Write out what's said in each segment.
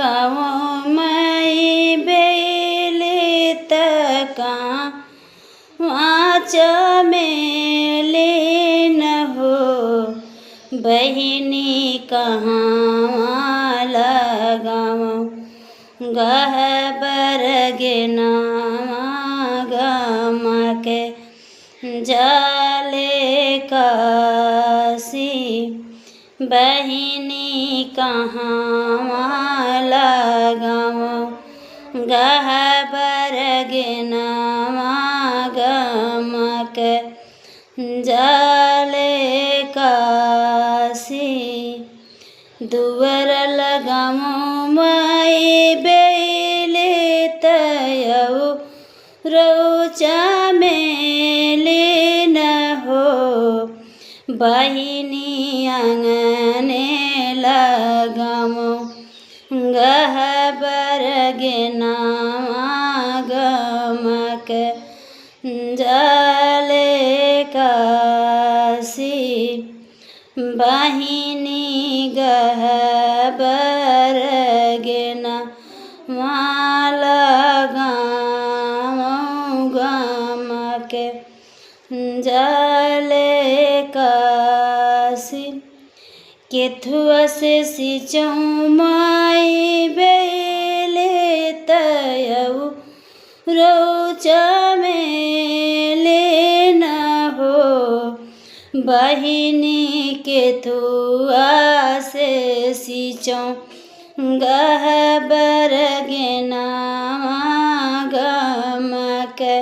गाँव मई बेले तका वाच मेले न हो बहिनी कहाँ लगाऊँ गहबर गेनावा गम के जाले काशी बहिनी कहाँ लगाऊँ गहबर गेनावा गम के जाले काशी दुवर लगाऊँ मई बेले तयऊ रौचा मेले न हो बहिनी आंगने लगाऊँ गहबर गेनावा गम के जाले काशी बहिनी गहबर गेना लगाऊँ गम के जाले काशी केथुआ से सिंचऊँ मई बेले तयऊ रौचा मेले न हो बहिनी केथुआ से सिंचऊँ गहबर गेनावा गम के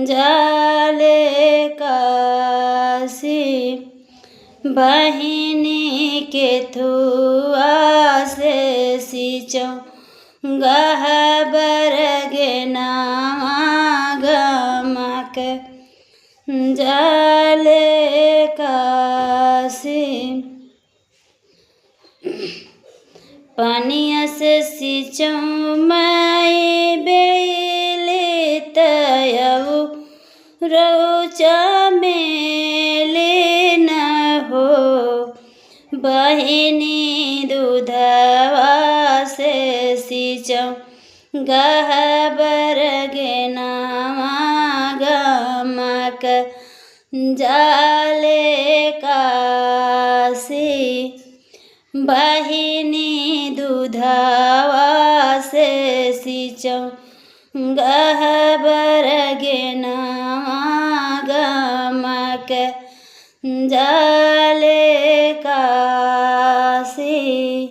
जाले काशी बहिनी केथुआ से सिंचऊँ गहबर गेनावा गम के जाले काशी पानिया से सिंचऊँ मई बेले तयऊ रौचा मेले न हो बहिनी दूधवा से सिंचऊँ गहबर गेनावा गम के जाले काशी बहिनी दूधवा से सिंचऊँ गहबर